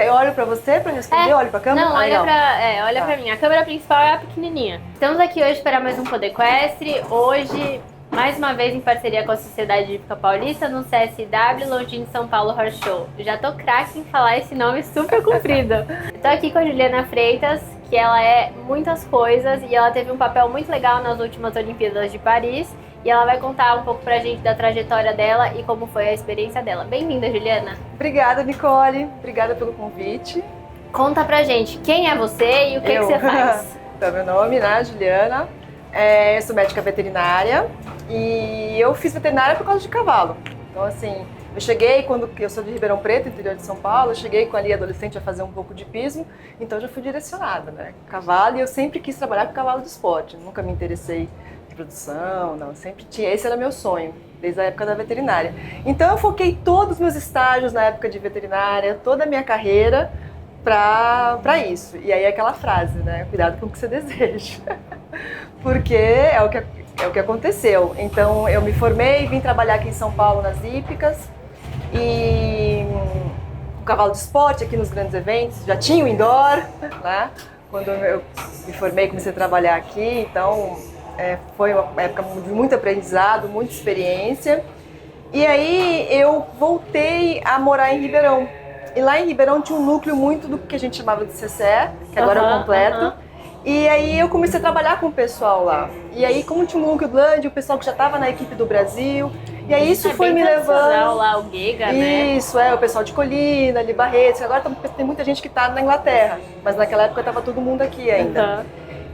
Eu olho pra você pra responder, olho pra câmera? Não, olha pra mim. A câmera principal é a pequenininha. Estamos aqui hoje para mais um Poder Equestre. Hoje, mais uma vez em parceria com a Sociedade Hípica Paulista, no CSW Longines São Paulo Horse Show. Já tô craque em falar esse nome super comprido. Tô aqui com a Juliana Freitas, que ela é muitas coisas e ela teve um papel muito legal nas últimas Olimpíadas de Paris. E ela vai contar um pouco pra gente da trajetória dela e como foi a experiência dela. Bem-vinda, Juliana. Obrigada, Nicole. Obrigada pelo convite. Conta pra gente quem é você e o que você faz. Então, meu nome é Juliana. Eu sou médica veterinária e eu fiz veterinária por causa de cavalo. Então, assim, eu cheguei quando eu sou de Ribeirão Preto, interior de São Paulo, eu cheguei com ali adolescente a fazer um pouco de hipismo, então já fui direcionada, né? Cavalo, e eu sempre quis trabalhar com cavalo de esporte, nunca me interessei em produção, não, sempre tinha, esse era meu sonho, desde a época da veterinária. Então eu foquei todos os meus estágios na época de veterinária, toda a minha carreira para isso. E aí aquela frase, né? Cuidado com o que você deseja. Porque é o que aconteceu. Então eu me formei, vim trabalhar aqui em São Paulo nas hípicas e o cavalo de esporte aqui nos grandes eventos, já tinha o indoor, né? Quando eu me formei, comecei a trabalhar aqui, então foi uma época de muito aprendizado, muita experiência. E aí eu voltei a morar em Ribeirão. E lá em Ribeirão tinha um núcleo muito do que a gente chamava de CCE, que agora é o completo. E aí eu comecei a trabalhar com o pessoal lá. E aí, como tinha um núcleo grande, o pessoal que já estava na equipe do Brasil. E aí isso foi me levando... lá, o Giga, né? Isso, o pessoal de Colina, de Barretos. Agora tem muita gente que está na Inglaterra, mas naquela época estava todo mundo aqui ainda.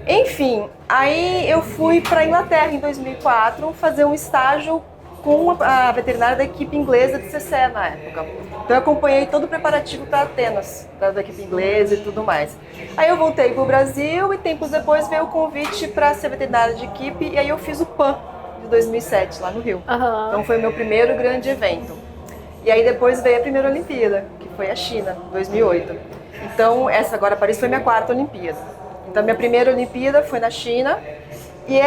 Enfim, aí eu fui para a Inglaterra em 2004 fazer um estágio com a veterinária da equipe inglesa de CCE na época. Então eu acompanhei todo o preparativo para Atenas, da equipe inglesa e tudo mais. Aí eu voltei para o Brasil e tempos depois veio o convite para ser veterinária de equipe e aí eu fiz o PAN de 2007 lá no Rio. Então foi o meu primeiro grande evento. E aí depois veio a primeira Olimpíada, que foi a China, 2008. Então essa agora Paris foi minha quarta Olimpíada. Então minha primeira Olimpíada foi na China. E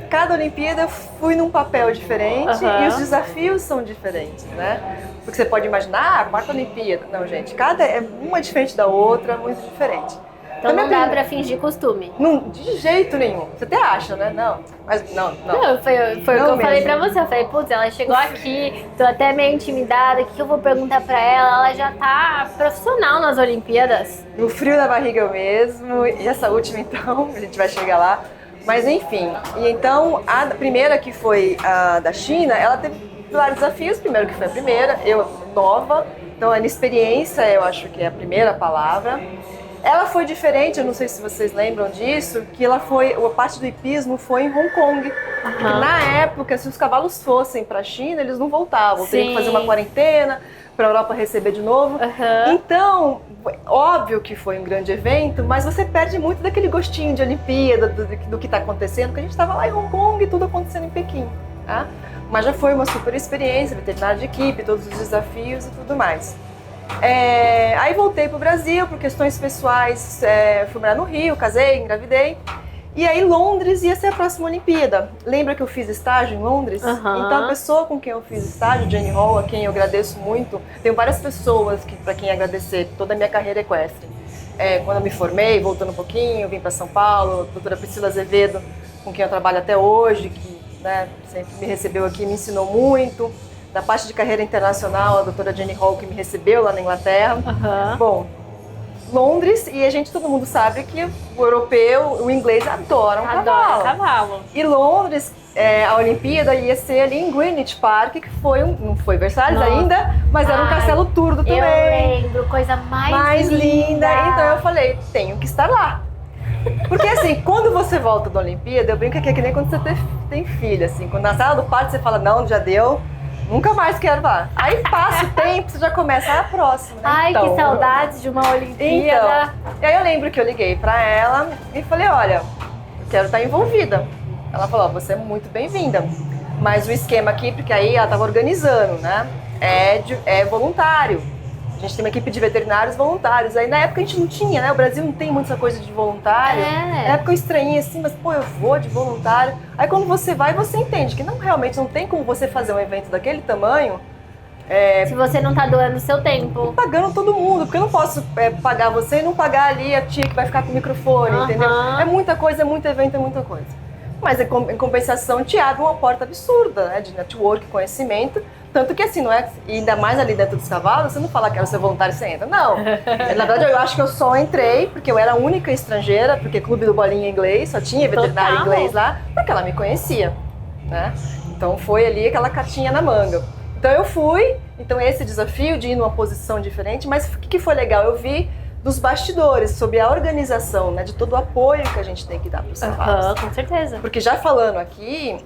cada Olimpíada eu fui num papel diferente e os desafios são diferentes, né? Porque você pode imaginar, a quarta Olimpíada. Não, gente, cada uma é diferente da outra, muito diferente. Então não dá pra fingir costume. Não, de jeito nenhum. Você até acha, né? Não, mas não. Não, foi o que eu falei pra você. Eu falei, putz, ela chegou aqui, tô até meio intimidada, o que eu vou perguntar pra ela? Ela já tá profissional nas Olimpíadas. O frio na barriga mesmo, e essa última então, a gente vai chegar lá. Mas enfim, e então a primeira que foi a da China, ela teve vários desafios. Primeiro que foi a primeira, eu nova, então a inexperiência eu acho que é a primeira palavra. Ela foi diferente, eu não sei se vocês lembram disso, que ela foi, a parte do hipismo foi em Hong Kong. Na época, se os cavalos fossem para a China, eles não voltavam, teriam que fazer uma quarentena para a Europa receber de novo. Então, óbvio que foi um grande evento, mas você perde muito daquele gostinho de Olimpíada, do que está acontecendo, porque a gente estava lá em Hong Kong e tudo acontecendo em Pequim. Tá? Mas já foi uma super experiência, veterinária de equipe, todos os desafios e tudo mais. Aí voltei para o Brasil por questões pessoais, fui morar no Rio, casei, engravidei. E aí Londres ia ser a próxima Olimpíada. Lembra que eu fiz estágio em Londres? Então a pessoa com quem eu fiz estágio, Jenny Hall, a quem eu agradeço muito, tenho várias pessoas para quem agradecer toda a minha carreira equestre. Quando eu me formei, voltando um pouquinho, vim para São Paulo, a doutora Priscila Azevedo, com quem eu trabalho até hoje, que sempre me recebeu aqui, me ensinou muito. Da parte de carreira internacional, a doutora Jenny Hall, que me recebeu lá na Inglaterra. Bom, Londres, e todo mundo sabe que o europeu, o inglês adoram cavalo. E Londres, a Olimpíada ia ser ali em Greenwich Park, que foi não foi Versalhes ainda, mas era um castelo turdo também. Eu lembro, coisa mais linda. Então eu falei, tenho que estar lá. Porque assim, quando você volta da Olimpíada, eu brinco que é que nem quando você tem filho, assim, quando na sala do parto você fala, não, já deu. Nunca mais quero lá. Aí passa o tempo, você já começa a próxima, né? Ai, que saudades de uma Olimpíada. E aí eu lembro que eu liguei pra ela e falei, olha, eu quero estar envolvida. Ela falou, você é muito bem-vinda. Mas o esquema aqui, porque aí ela estava organizando, né? É voluntário. A gente tem uma equipe de veterinários voluntários. Aí na época a gente não tinha, né? O Brasil não tem muita coisa de voluntário. Na época eu estranhei assim, mas pô, eu vou de voluntário. Aí quando você vai, você entende que realmente não tem como você fazer um evento daquele tamanho Se você não tá doando o seu tempo. Pagando todo mundo, porque eu não posso pagar você e não pagar ali a tia que vai ficar com o microfone, entendeu? É muita coisa, é muito evento, é muita coisa. Mas em compensação te abre uma porta absurda, né, de network, conhecimento. Tanto que assim, não é, ainda mais ali dentro dos cavalos, você não fala que era ser voluntário e você entra. Não. Na verdade, eu acho que eu só entrei porque eu era a única estrangeira, porque clube do Bolinha inglês, só tinha veterinário inglês lá, porque ela me conhecia, né? Então foi ali aquela cartinha na manga. Então eu fui, então esse desafio de ir numa posição diferente, mas o que foi legal? Eu vi dos bastidores, sobre a organização, né, de todo o apoio que a gente tem que dar para os cavalos. Com certeza. Porque já falando aqui,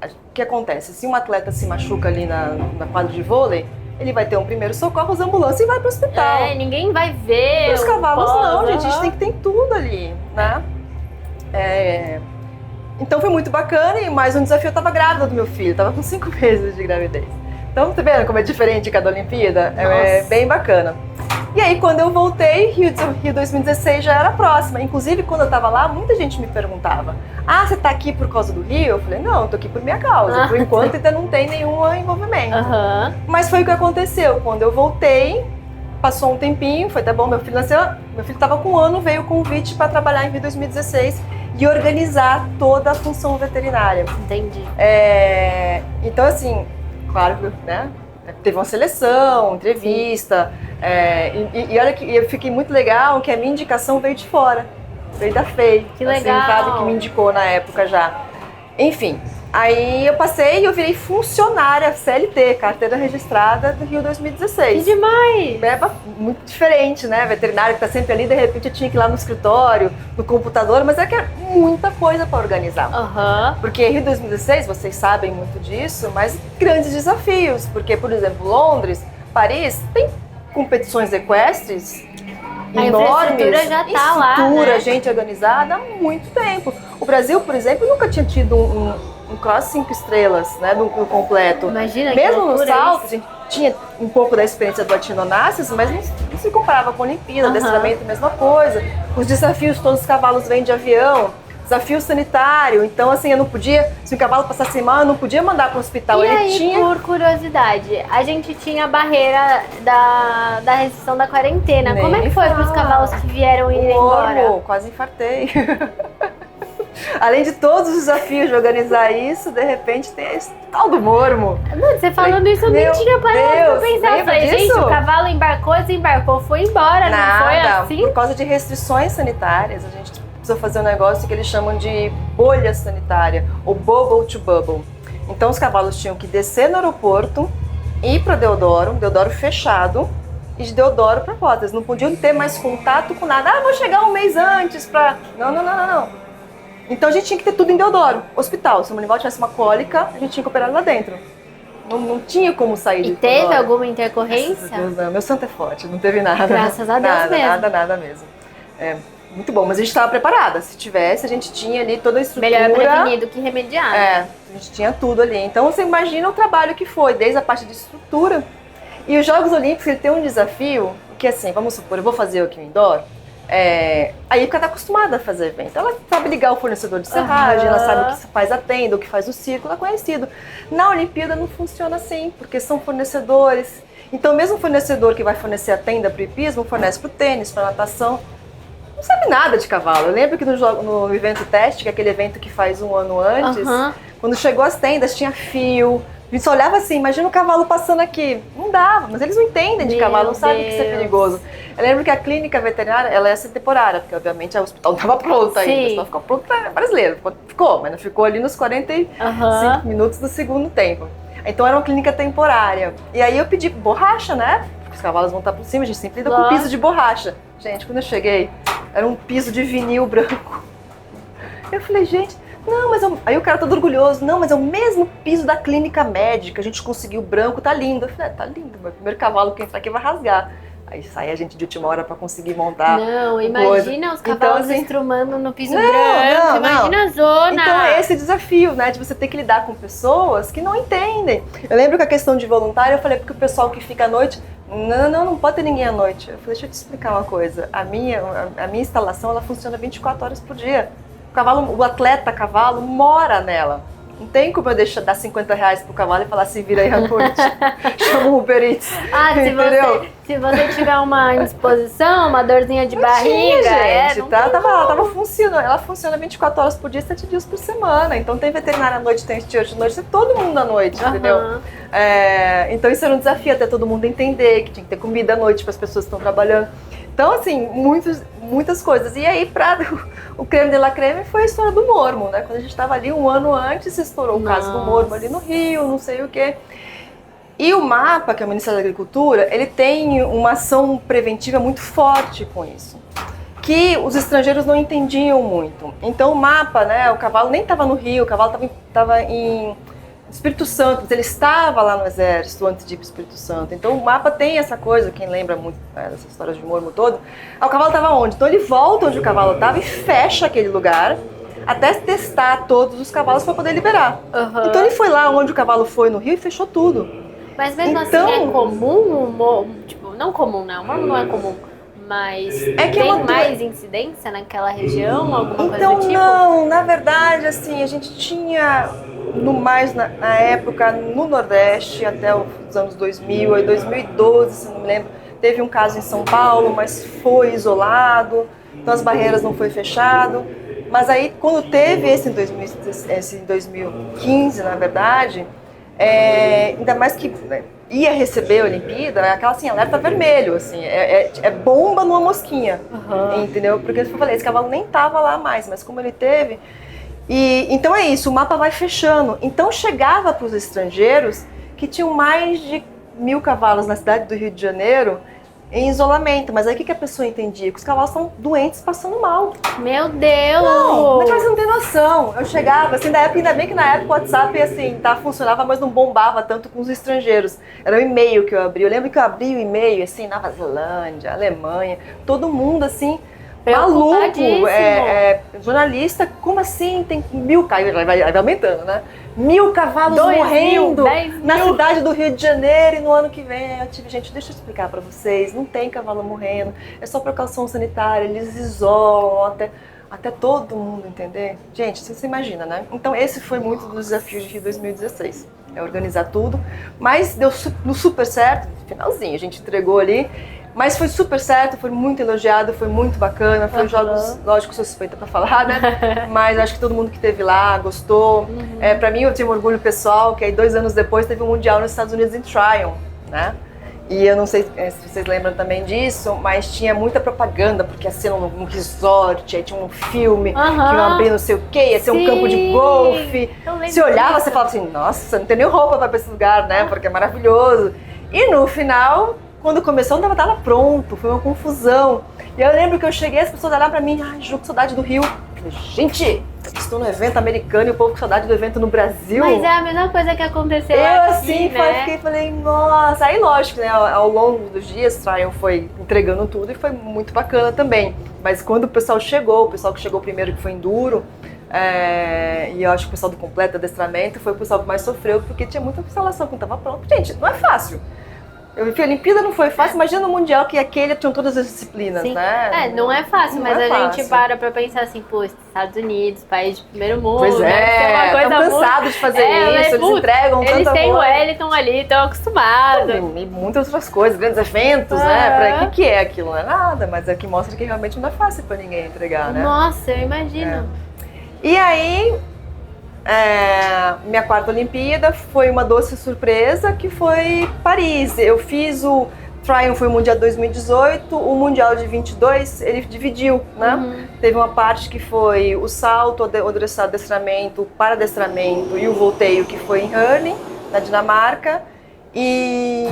o que acontece? Se um atleta se machuca ali na quadra de vôlei, ele vai ter um primeiro socorro, as ambulâncias e vai para o hospital. Ninguém vai ver. E os cavalos não, gente, a gente tem que ter tudo ali, né? Então foi muito bacana, e mais um desafio, eu estava grávida do meu filho, estava com 5 meses de gravidez. Então, tá vendo como é diferente cada Olimpíada? É bem bacana. E aí, quando eu voltei, Rio 2016 já era próxima. Inclusive, quando eu tava lá, muita gente me perguntava: ah, você tá aqui por causa do Rio? Eu falei: não, eu tô aqui por minha causa. Por enquanto, ainda não tem nenhum envolvimento. Mas foi o que aconteceu. Quando eu voltei, passou um tempinho, foi até bom, meu filho nasceu. Meu filho tava com 1 ano, veio o convite para trabalhar em Rio 2016 e organizar toda a função veterinária. Entendi. Então, assim, claro, né? Teve uma seleção, entrevista, e olha que eu fiquei muito legal que a minha indicação veio de fora, veio da FEI. Que legal! Assim, sabe, que me indicou na época já. Enfim, aí eu passei e eu virei funcionária CLT, carteira registrada do Rio 2016. Que demais! Muito diferente, né? Veterinário que tá sempre ali, de repente eu tinha que ir lá no escritório, no computador, mas é que é muita coisa para organizar. Porque Rio 2016, vocês sabem muito disso, mas grandes desafios, porque, por exemplo, Londres, Paris, tem competições equestres enormes, infraestrutura já tá lá, né? Gente organizada há muito tempo. O Brasil, por exemplo, nunca tinha tido um classe 5 estrelas, né, do completo. Imagina, mesmo no salto, a gente tinha um pouco da experiência do Atimonassis, mas não se comparava com a Olimpíada, adestramento, mesma coisa. Os desafios, todos os cavalos vêm de avião. Desafio sanitário, então assim, eu não podia, se o cavalo passasse mal, eu não podia mandar para o hospital. E aí, por curiosidade, a gente tinha a barreira da restrição da quarentena. Como é que foi para os cavalos que vieram ir embora? Quase infartei. Além de todos os desafios de organizar isso, de repente tem esse tal do mormo. Mano, você falando isso, eu nem tinha parado pra pensar. Eu falei, gente, o cavalo embarcou, desembarcou, foi embora, não foi assim? Por causa de restrições sanitárias, a gente precisou fazer um negócio que eles chamam de bolha sanitária, ou bubble to bubble. Então os cavalos tinham que descer no aeroporto, ir para Deodoro fechado, e de Deodoro para Rota. Eles não podiam ter mais contato com nada. Ah, vou chegar um mês antes para... Não. Então a gente tinha que ter tudo em Deodoro, hospital. Se o animal tivesse uma cólica, a gente tinha que operar lá dentro. Não tinha como sair de Deodoro. E teve alguma intercorrência? Deus, não. Meu santo é forte, não teve nada. Graças a Deus mesmo. Nada mesmo. Muito bom, mas a gente estava preparada. Se tivesse, a gente tinha ali toda a estrutura. Melhor prevenir do que remediar. A gente tinha tudo ali. Então você imagina o trabalho que foi, desde a parte de estrutura. E os Jogos Olímpicos, ele tem um desafio, que assim, vamos supor, eu vou fazer aqui o indoor, a Ica está acostumada a fazer evento. Ela sabe ligar o fornecedor de serragem, ela sabe o que faz a tenda, o que faz o círculo, é conhecido. Na Olimpíada não funciona assim, porque são fornecedores. Então mesmo o fornecedor que vai fornecer a tenda para o hipismo, fornece para o tênis, para a natação, não sabe nada de cavalo. Eu lembro que no evento teste, que é aquele evento que faz 1 ano antes, quando chegou as tendas tinha fio. A gente só olhava assim, imagina o cavalo passando aqui. Não dava, mas eles não entendem de cavalo, não sabem que isso é perigoso. Eu lembro que a clínica veterinária, ela é temporária, porque obviamente o hospital não estava pronto ainda. O hospital ficou pronto para brasileiro. Ficou, mas não ficou ali nos 45 minutos do segundo tempo. Então era uma clínica temporária. E aí eu pedi borracha, né? Porque os cavalos vão estar por cima, a gente sempre lida com piso de borracha. Gente, quando eu cheguei, era um piso de vinil branco. Eu falei, gente... Não, mas aí o cara todo orgulhoso, não, mas é o mesmo piso da clínica médica, a gente conseguiu branco, tá lindo. Eu falei, tá lindo, mas o primeiro cavalo que entrar aqui vai rasgar. Aí sai a gente de última hora pra conseguir montar. Não, imagina os cavalos então, assim, estrumando no piso branco, imagina a zona. Então é esse desafio, né, de você ter que lidar com pessoas que não entendem. Eu lembro que a questão de voluntário, eu falei, porque o pessoal que fica à noite, não pode ter ninguém à noite. Eu falei, deixa eu te explicar uma coisa, a minha instalação, ela funciona 24 horas por dia. O atleta cavalo mora nela. Não tem como eu dar R$50 pro cavalo e falar, se vira aí à noite. Chama o Uber Eats. Se você tiver uma indisposição, uma dorzinha de barriga... Gente, tava funcionando. Ela funciona 24 horas por dia, 7 dias por semana. Então tem veterinária à noite, tem steward à noite, tem todo mundo à noite, entendeu? Então isso era um desafio, até todo mundo entender que tinha que ter comida à noite para as pessoas que estão trabalhando. Então, assim, muitas coisas. E aí, o creme de la creme foi a história do mormo, né? Quando a gente estava ali um ano antes, estourou o caso do mormo ali no Rio, não sei o quê. E o MAPA, que é o Ministério da Agricultura, ele tem uma ação preventiva muito forte com isso, que os estrangeiros não entendiam muito. Então, o MAPA, né, o cavalo nem estava no Rio, o cavalo estava em Espírito Santo, ele estava lá no Exército antes de ir para o Espírito Santo. Então o mapa tem essa coisa, quem lembra muito dessa história de mormo todo, o cavalo estava onde? Então ele volta onde o cavalo estava e fecha aquele lugar até testar todos os cavalos para poder liberar. Então ele foi lá onde o cavalo foi no Rio e fechou tudo. Mas mesmo assim é comum, tipo, não comum não, o mormo não é comum. Mas tem mais incidência naquela região, alguma coisa do tipo? Não, na verdade, assim, a gente tinha na época, no Nordeste, até os anos 2000, aí 2012, se não me lembro, teve um caso em São Paulo, mas foi isolado, então as barreiras não foi fechado. Mas aí, quando teve esse em 2015, na verdade, ainda mais que ia receber a Olimpíada, aquela assim, alerta vermelho, assim, é bomba numa mosquinha, entendeu? Porque eu falei, esse cavalo nem tava lá mais, mas como ele teve... então é isso, o mapa vai fechando. Então chegava para os estrangeiros que tinham mais de 1.000 cavalos na cidade do Rio de Janeiro em isolamento. Mas aí o que a pessoa entendia? Que os cavalos estão doentes, passando mal. Meu Deus! Não, mas você não tem noção. Eu chegava, assim, ainda bem que na época o WhatsApp, assim, funcionava, mas não bombava tanto com os estrangeiros. Era um e-mail que eu abri. Eu lembro que eu abri o e-mail, assim, Nova Zelândia, Alemanha, todo mundo, assim... maluco, jornalista, como assim? Tem 1.000 cavalos, vai aumentando, né? 1.000 cavalos morrendo na cidade do Rio de Janeiro, e no ano que vem eu tive, gente, deixa eu explicar pra vocês, não tem cavalo morrendo, é só precaução sanitária, eles isolam até todo mundo entender. Gente, você imagina, né? Então esse foi muito dos desafios de Rio 2016, organizar tudo, mas deu super certo, finalzinho, a gente entregou ali. Mas foi super certo, foi muito elogiado, foi muito bacana, foi jogos, lógico, sou suspeita pra falar, né? Mas acho que todo mundo que esteve lá gostou. Pra mim, eu tinha um orgulho pessoal, que aí 2 anos depois teve um Mundial nos Estados Unidos em Tryon, né? E eu não sei se vocês lembram também disso, mas tinha muita propaganda, porque ia ser um resort, aí tinha um filme, que ia abrir não sei o quê, ia ser um campo de golfe. Se olhava, você falava assim, nossa, não tem nem roupa pra esse lugar, né? Porque é maravilhoso. E no final... Quando começou, não estava pronto, foi uma confusão. E eu lembro que eu cheguei, as pessoas olharam pra mim, Ju, que saudade do Rio. Eu falei, gente, estou no evento americano e o povo com saudade do evento no Brasil. Mas é a mesma coisa que aconteceu aqui, né? Falei, nossa. Aí, lógico, né, ao longo dos dias, Tryon foi entregando tudo e foi muito bacana também. Mas quando o pessoal que chegou primeiro, que foi enduro, e eu acho que o pessoal do completo adestramento foi o pessoal que mais sofreu, porque tinha muita instalação que não estava pronto. Gente, não é fácil. Eu vi que a Olimpíada não foi fácil, imagina no Mundial que aquele tinha todas as disciplinas, né? Não é fácil, mas gente para pra pensar assim, pô, Estados Unidos, país de primeiro mundo. Pois estão cansados de fazer isso, eles entregam tanta coisa. Eles têm o Wellington ali, estão acostumados. E muitas outras coisas, grandes eventos, né? O que é aquilo? Não é nada, mas é que mostra que realmente não é fácil pra ninguém entregar, né? Nossa, eu imagino. E aí... minha 4ª Olimpíada foi uma doce surpresa, que foi Paris. Eu fiz o Tryon, foi o Mundial de 2018, o Mundial de 22 ele dividiu, né? Teve uma parte que foi o salto, o adestramento, o para-adestramento e o volteio, que foi em Herning, na Dinamarca, e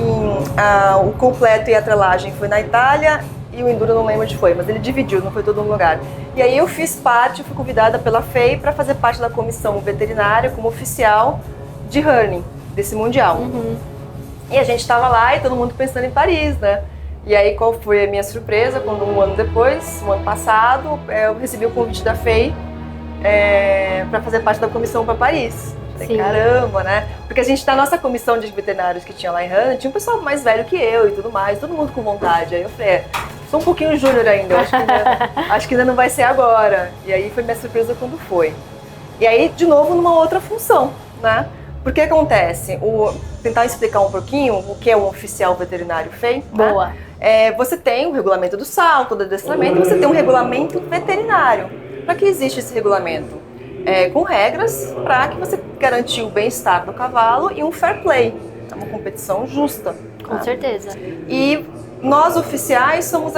o completo e a atrelagem foi na Itália, e o enduro eu não lembro onde foi, mas ele dividiu, não foi todo um lugar. E aí eu fiz parte, fui convidada pela FEI para fazer parte da comissão veterinária como oficial de Herning, desse Mundial. E a gente estava lá e todo mundo pensando em Paris, né? E aí qual foi a minha surpresa, quando um ano depois, no ano passado, eu recebi o convite da FEI para fazer parte da comissão para Paris. Falei, caramba, né? Porque a gente, na nossa comissão de veterinários que tinha lá em Herning, tinha um pessoal mais velho que eu e tudo mais, todo mundo com vontade. Aí eu falei, sou um pouquinho júnior ainda, acho que ainda não vai ser agora. E aí foi minha surpresa quando foi. E aí, de novo, numa outra função, né? Porque acontece, tentar explicar um pouquinho o que é um oficial veterinário FEI. Boa. Né? Você tem o regulamento do salto, do adestramento, e você tem um regulamento veterinário. Para que existe esse regulamento? Com regras para que você garantir o bem-estar do cavalo e um fair play, uma competição justa. Com certeza. E nós oficiais somos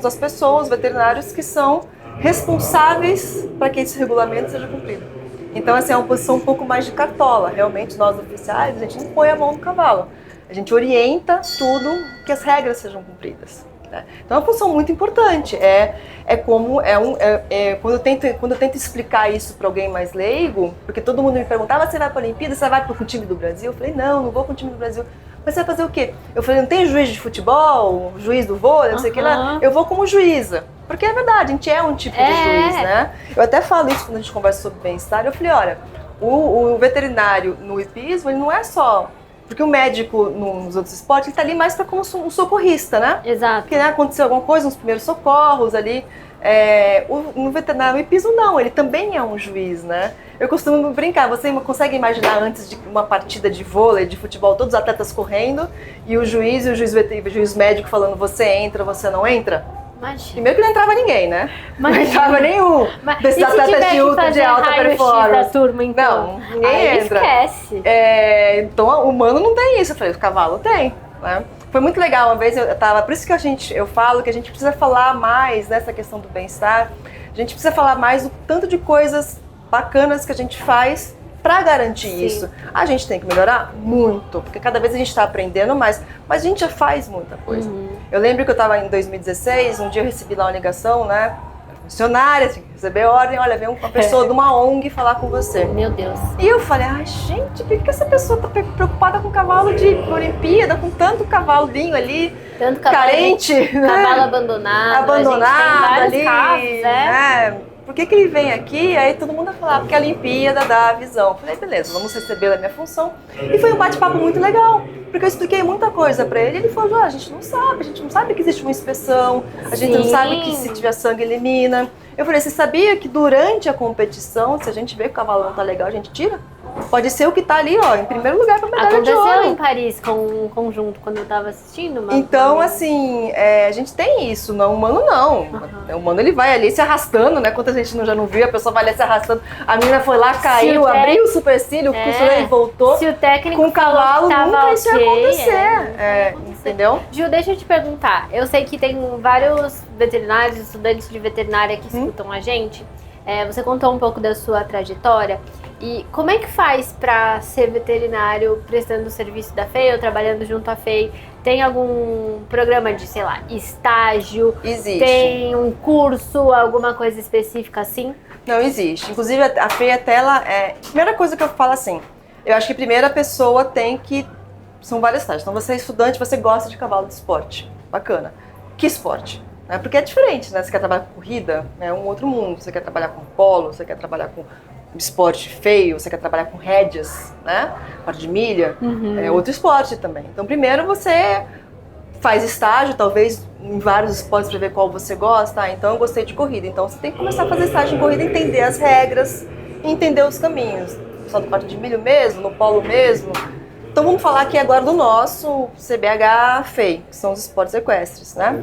as pessoas, veterinários, que são responsáveis para que esse regulamento seja cumprido. Então, assim, é uma posição um pouco mais de cartola. Realmente, nós oficiais, a gente não põe a mão no cavalo. A gente orienta tudo que as regras sejam cumpridas. Né? Então, é uma função muito importante. Quando eu tento explicar isso para alguém mais leigo, porque todo mundo me perguntava, você vai para a Olimpíada, você vai para o time do Brasil? Eu falei, não vou para o time do Brasil. Mas você vai fazer o quê? Eu falei, não tem juiz de futebol, juiz do vôlei, não sei o que lá. Eu vou como juíza. Porque é verdade, a gente é um tipo de juiz, né? Eu até falo isso quando a gente conversa sobre bem-estar. Eu falei, olha, o veterinário no hipismo, ele não é só... Porque o médico nos outros esportes, ele tá ali mais para como um socorrista, né? Exato. Porque aconteceu alguma coisa, uns primeiros socorros ali. No veterinário, no hipismo, não, ele também é um juiz, né? Eu costumo brincar, você consegue imaginar antes de uma partida de vôlei, de futebol, todos os atletas correndo e o juiz médico falando, você entra, você não entra? Imagina. Primeiro que não entrava ninguém, né? Não entrava nenhum desses atletas de alta performance. Da turma, então? Não, ninguém entra. Esquece. Então, o humano não tem isso. Eu falei, o cavalo tem, né? Foi muito legal, uma vez por isso que eu falo que a gente precisa falar mais nessa questão do bem-estar, a gente precisa falar mais do tanto de coisas bacanas que a gente faz para garantir isso. A gente tem que melhorar muito, porque cada vez a gente está aprendendo mais, mas a gente já faz muita coisa. Eu lembro que eu estava em 2016, um dia eu recebi lá uma ligação, né? Funcionária, assim, receber ordem, olha, vem uma pessoa de uma ONG falar com você. Meu Deus. E eu falei, gente, por que essa pessoa tá preocupada com cavalo de Olimpíada, com tanto cavalinho ali, tanto cavalo, carente, né? Cavalo abandonado, abandonado ali, casos, né? Por que ele vem aqui? Aí todo mundo vai falar, porque a Olimpíada dá a visão. Eu falei, beleza, vamos receber a minha função. E foi um bate-papo muito legal, porque eu expliquei muita coisa pra ele. Ele falou, a gente não sabe que existe uma inspeção, a gente não sabe que se tiver sangue elimina. Eu falei, você sabia que durante a competição, se a gente vê que o cavalo não tá legal, a gente tira? Pode ser o que tá ali, ó, em primeiro lugar pra medalha de ouro. Aconteceu em Paris com um conjunto, quando eu tava assistindo. Então, assim, a gente tem isso, não, o humano não. O humano, ele vai ali se arrastando, né? Quantas gente já não viu, a pessoa vai ali se arrastando. A menina foi lá, caiu, abriu o supercílio, costurou e voltou. Se o técnico com o cavalo, nunca isso ia acontecer. Entendeu? Ju, deixa eu te perguntar. Eu sei que tem vários veterinários, estudantes de veterinária que escutam a gente. Você contou um pouco da sua trajetória. E como é que faz para ser veterinário prestando o serviço da FEI ou trabalhando junto à FEI? Tem algum programa de, sei lá, estágio? Existe. Tem um curso, alguma coisa específica assim? Não, existe. Inclusive, a FEI até ela primeira coisa que eu falo assim, eu acho que primeiro a pessoa tem que... São vários estágios. Então, você é estudante, você gosta de cavalo de esporte. Bacana. Que esporte? Porque é diferente, né? Você quer trabalhar com corrida, é um outro mundo. Você quer trabalhar com polo, você quer trabalhar com esporte feio, você quer trabalhar com rédeas, né? Parte de milha, é outro esporte também. Então, primeiro você faz estágio, talvez em vários esportes para ver qual você gosta. Então, eu gostei de corrida. Então, você tem que começar a fazer estágio em corrida, entender as regras e entender os caminhos. Só do parte de milho mesmo, no polo mesmo. Então vamos falar aqui agora do nosso CBH FEI, que são os esportes equestres, né?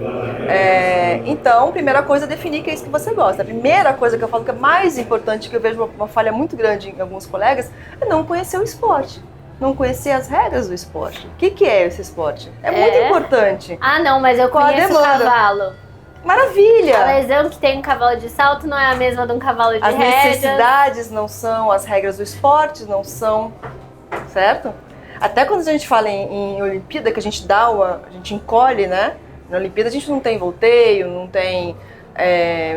Então, primeira coisa é definir que é isso que você gosta. A primeira coisa que eu falo que é mais importante, que eu vejo uma falha muito grande em alguns colegas, é não conhecer o esporte. Não conhecer as regras do esporte. O que é esse esporte? É muito importante. Ah, não, mas eu conheço o cavalo. Maravilha! A lesão que tem um cavalo de salto não é a mesma de um cavalo de rédeas. As necessidades não são, as regras do esporte não são, certo? Até quando a gente fala em Olimpíada, que a gente encolhe, né? Na Olimpíada a gente não tem volteio, não tem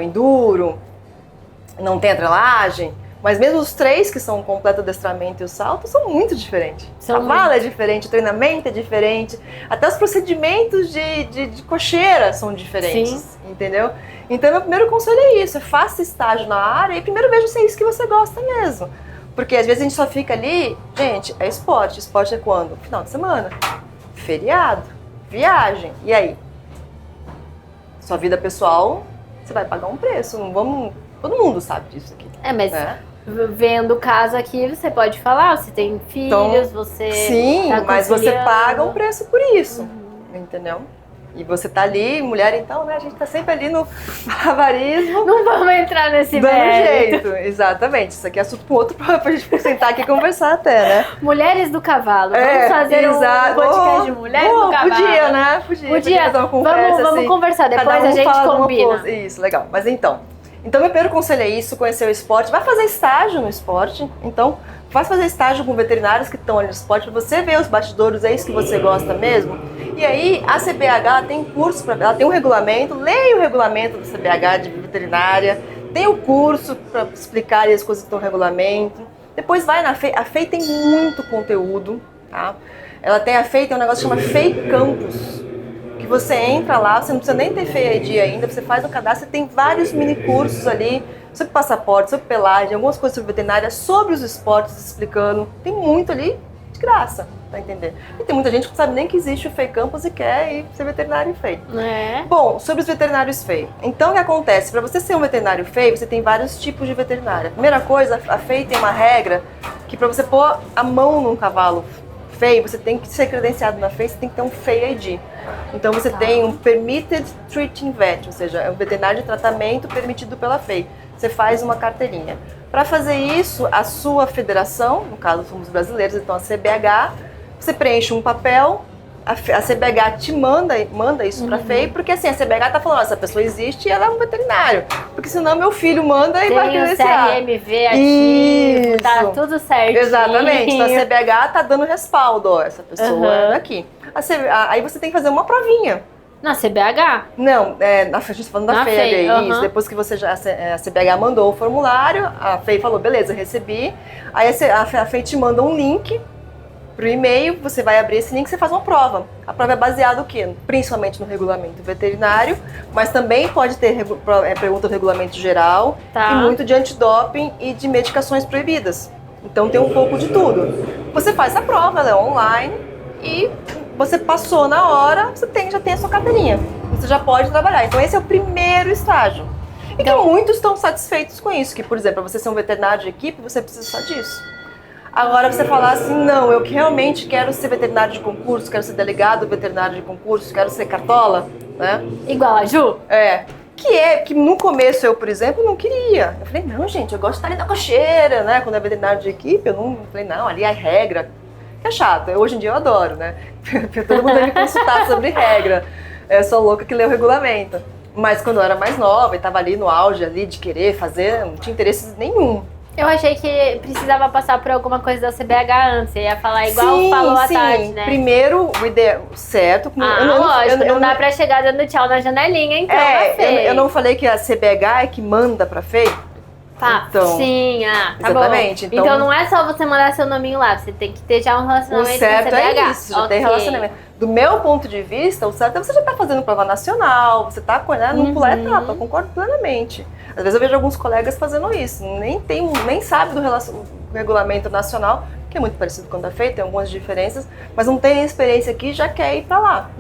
enduro, não tem atrelagem, mas mesmo os três que são o completo adestramento e o salto são muito diferentes. O cavalo é diferente, o treinamento é diferente, até os procedimentos de cocheira são diferentes, entendeu? Então meu primeiro conselho é isso, faça estágio na área e primeiro veja se é isso que você gosta mesmo. Porque às vezes a gente só fica ali, gente, é esporte. Esporte é quando? Final de semana, feriado, viagem. E aí? Sua vida pessoal, você vai pagar um preço. Não vamos... Todo mundo sabe disso aqui. Mas vendo o caso aqui, você pode falar, você tem filhos, Então, você sim, tá mas você conciliando. paga um preço por isso, entendeu? E você tá ali, mulher, então, né? A gente tá sempre ali no barbarismo. Não vamos entrar nesse Dando mérito. jeito, exatamente. Isso aqui é assunto pro outro pra gente sentar aqui e conversar até, né? Mulheres do cavalo. Vamos fazer um podcast de mulheres do cavalo. Podia, né? Podia fazer uma conversa, vamos assim, conversar, depois cada um a gente fala de uma combina. coisa. Isso, legal. Mas então, meu primeiro conselho é isso, conhecer o esporte. Vai fazer estágio no esporte, então vai fazer estágio com veterinários que estão ali no esporte para você ver os bastidores, é isso que você gosta mesmo. E aí a CBH tem curso, ela tem um regulamento, leia o regulamento do CBH de veterinária, tem o curso para explicar ali as coisas que estão no regulamento. Depois vai na FEI, a FEI tem muito conteúdo, tá? Ela tem a FEI, tem um negócio que chama FEI Campus, que você entra lá, você não precisa nem ter FEI ID ainda, você faz o cadastro, você tem vários mini cursos ali, sobre passaporte, sobre pelagem, algumas coisas sobre veterinária, sobre os esportes, explicando. Tem muito ali de graça, pra entender. E tem muita gente que não sabe nem que existe o FEI Campus e quer ir ser veterinário FEI. Bom, sobre os veterinários FEI. Então, o que acontece? Para você ser um veterinário FEI, você tem vários tipos de veterinária. Primeira coisa, a FEI tem uma regra que para você pôr a mão num cavalo FEI, você tem que ser credenciado na FEI, você tem que ter um FEI ID. Então você tem um Permitted Treating Vet, ou seja, é um veterinário de tratamento permitido pela FEI. Você faz uma carteirinha. Para fazer isso, a sua federação, no caso somos brasileiros, então a CBH, você preenche um papel, a CBH te manda isso para a FEI, porque assim, a CBH está falando, essa pessoa existe e ela é um veterinário. Porque senão meu filho manda e vai credenciar. Tem o CRMV ativo, isso. tá tudo certinho. Exatamente, então a CBH está dando respaldo, ó, essa pessoa é daqui. Aí você tem que fazer uma provinha. Na CBH? Não, a gente está falando da FEI, isso. Depois que você a CBH mandou o formulário, a FEI falou, beleza, recebi. Aí a FEI te manda um link pro e-mail, você vai abrir esse link e você faz uma prova. A prova é baseada no quê? Principalmente no regulamento veterinário, mas também pode ter pergunta do regulamento geral e muito de antidoping e de medicações proibidas. Então tem um pouco de tudo. Você faz a prova, ela é online e você passou na hora, você já tem a sua carteirinha. Você já pode trabalhar. Então esse é o primeiro estágio. E que muitos estão satisfeitos com isso, que, por exemplo, para você ser um veterinário de equipe, você precisa só disso. Agora você falar assim, não, eu que realmente quero ser veterinário de concurso, quero ser delegado veterinário de concurso, quero ser cartola, né? Igual a Ju? Que no começo eu, por exemplo, não queria. Eu falei, não, gente, eu gosto de estar ali na cocheira, né? Quando é veterinário de equipe, eu falei, não, ali é regra. É chato, hoje em dia eu adoro, né? Todo mundo deve me consultar sobre regra. Eu sou louca que lê o regulamento. Mas quando eu era mais nova e tava ali no auge ali de querer fazer, não tinha interesse nenhum. Eu achei que precisava passar por alguma coisa da CBH antes. Você ia falar igual falou à tarde, né? Primeiro, o ideal, certo. Lógico, não dá pra chegar dando tchau na janelinha, então, na FEI. Eu não falei que a CBH é que manda pra FEI? Tá, então, sim, tá exatamente. Bom. Então não é só você mandar seu nominho lá, você tem que ter já um relacionamento com a CBH. O certo é isso, já tem relacionamento. Do meu ponto de vista, o certo é você já tá fazendo prova nacional, você tá não pular etapa, concordo plenamente. Às vezes eu vejo alguns colegas fazendo isso, nem sabe do regulamento nacional, que é muito parecido com o da FEI, tem algumas diferenças, mas não tem experiência aqui e já quer ir para lá.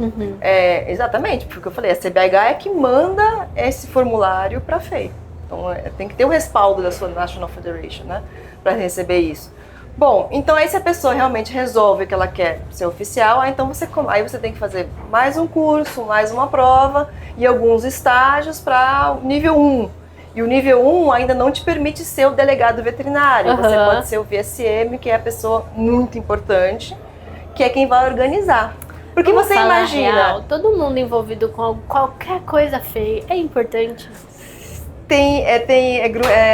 Exatamente, porque eu falei, a CBH é que manda esse formulário para a FEI. Então tem que ter o respaldo da sua National Federation, né, para receber isso. Bom, então aí se a pessoa realmente resolve que ela quer ser oficial, aí você tem que fazer mais um curso, mais uma prova e alguns estágios para o nível 1. E o nível 1 ainda não te permite ser o delegado veterinário. Você pode ser o VSM, que é a pessoa muito importante, que é quem vai organizar. Porque você imagina... Real, todo mundo envolvido com qualquer coisa feia é importante.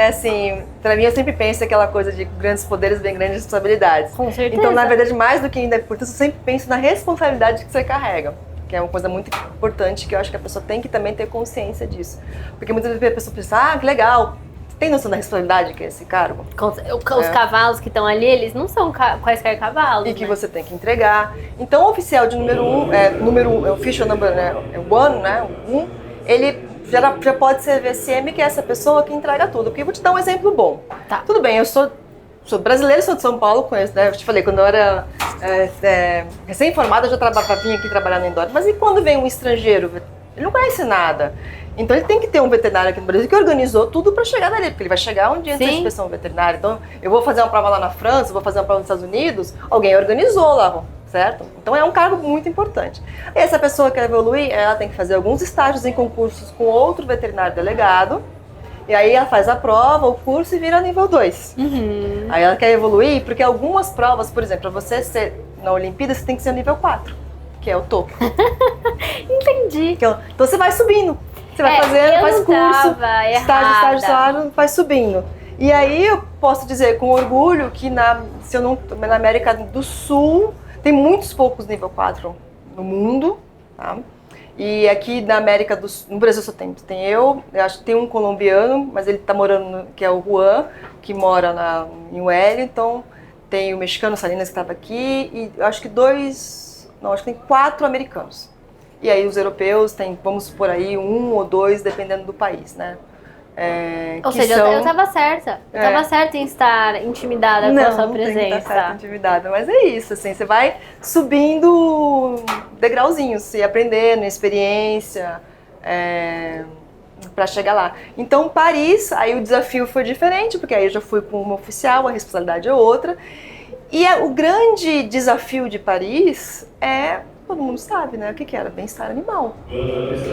Assim, pra mim eu sempre penso aquela coisa de grandes poderes vem grandes responsabilidades. Com certeza. Então, na verdade, mais do que ainda é importante, eu sempre penso na responsabilidade que você carrega. Que é uma coisa muito importante que eu acho que a pessoa tem que também ter consciência disso. Porque muitas vezes a pessoa pensa, que legal, você tem noção da responsabilidade que é esse cargo? Os cavalos que estão ali, eles não são quaisquer cavalos, e que você tem que entregar. Então o oficial de número 1, official number 1, né, ele já pode ser VSM, que é essa pessoa que entrega tudo. Porque eu vou te dar um exemplo bom. Tá. Tudo bem, eu sou brasileira, sou de São Paulo, conheço, né? Eu te falei, quando eu era recém-formada, eu já vinha aqui trabalhar no Endor. Mas e quando vem um estrangeiro Ele não conhece nada. Então ele tem que ter um veterinário aqui no Brasil que organizou tudo para chegar dali, porque ele vai chegar um dia antes da inspeção veterinária. Então eu vou fazer uma prova lá na França, vou fazer uma prova nos Estados Unidos, alguém organizou lá, certo? Então é um cargo muito importante. E essa pessoa que quer evoluir, ela tem que fazer alguns estágios em concursos com outro veterinário delegado, e aí ela faz a prova, o curso e vira nível 2. Aí ela quer evoluir, porque algumas provas, por exemplo, para você ser na Olimpíada, você tem que ser nível 4, que é o topo. Entendi. Então você vai subindo. Você vai fazendo, faz curso, estágio, vai subindo. E aí eu posso dizer com orgulho que na América do Sul tem muitos poucos nível 4 no mundo, tá? E aqui na América do Sul, no Brasil só tem eu acho que tem um colombiano, mas ele tá morando, que é o Juan, que mora em Wellington, tem o mexicano Salinas que estava aqui, e eu acho que acho que tem 4 americanos. E aí os europeus tem, vamos supor aí, 1 ou 2, dependendo do país, né? Ou seja, eu tava certa. Eu tava certa em estar intimidada com a sua presença. Não tem que estar certa, intimidada. Mas é isso, assim, você vai subindo degrauzinhos e aprendendo, experiência, para chegar lá. Então, Paris, aí o desafio foi diferente, porque aí eu já fui com uma oficial, a responsabilidade é outra. E o grande desafio de Paris todo mundo sabe, né? O que era? Bem-estar animal.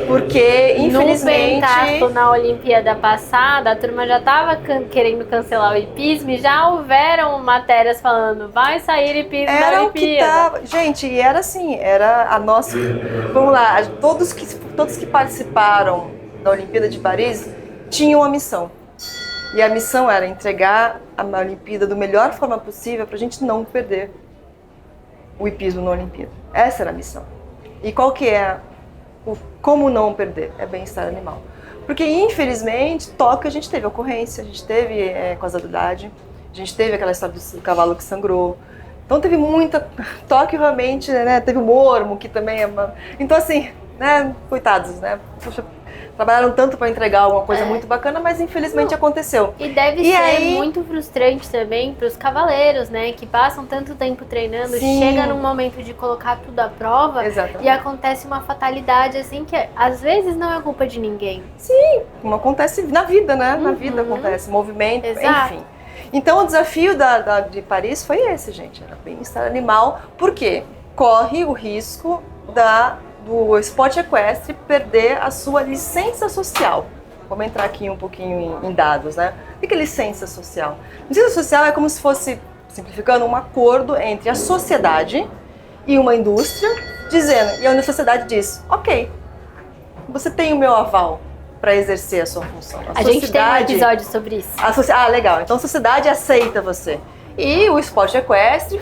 Porque, infelizmente... No Pentatlo, na Olimpíada passada, a turma já estava querendo cancelar o hipismo e já houveram matérias falando vai sair hipismo da Olimpíada. Gente, e era assim, era a nossa... Vamos lá, todos que participaram da Olimpíada de Paris tinham uma missão. E a missão era entregar a Olimpíada da melhor forma possível para a gente não perder o hipismo na Olimpíada. Essa era a missão. E qual que é como não perder? É bem-estar animal. Porque, infelizmente, Tóquio a gente teve ocorrência, a gente teve causalidade, a gente teve aquela história do cavalo que sangrou. Então teve muita... Tóquio realmente, né, teve o mormo, que também é uma... Então, assim, né, coitados, né? Poxa, trabalharam tanto para entregar alguma coisa muito bacana, mas infelizmente aconteceu. E deve ser muito frustrante também para os cavaleiros, né? Que passam tanto tempo treinando, chega num momento de colocar tudo à prova e acontece uma fatalidade assim que às vezes não é culpa de ninguém. Sim, como acontece na vida, né? Na vida acontece, movimento, enfim. Então o desafio de Paris foi esse, gente, era bem-estar animal, porque corre o risco do esporte equestre perder a sua licença social. Vamos entrar aqui um pouquinho em dados, né? O que é licença social? Licença social é como se fosse, simplificando, um acordo entre a sociedade e uma indústria, dizendo, e a sociedade diz, ok, você tem o meu aval para exercer a sua função. A gente tem um episódio sobre isso. Legal. Então a sociedade aceita você. E o esporte equestre,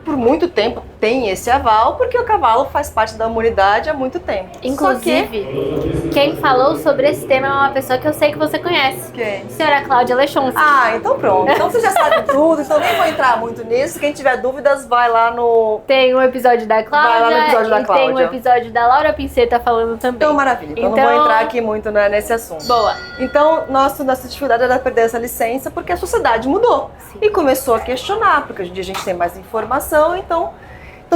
por muito tempo, tem esse aval, porque o cavalo faz parte da humanidade há muito tempo. Inclusive, quem falou sobre esse tema é uma pessoa que eu sei que você conhece. Quem? Senhora Cláudia Lechonce. Então pronto. Então você já sabe tudo, então nem vou entrar muito nisso. Quem tiver dúvidas, vai lá no... Tem um episódio da Cláudia. Vai lá no episódio da Cláudia. Tem um episódio da Laura Pinceta falando também. Então, maravilha. Então não vou entrar aqui muito nesse assunto. Boa. Então, nossa dificuldade era perder essa licença porque a sociedade mudou. Sim. E começou a questionar, porque hoje em dia a gente tem mais informação, então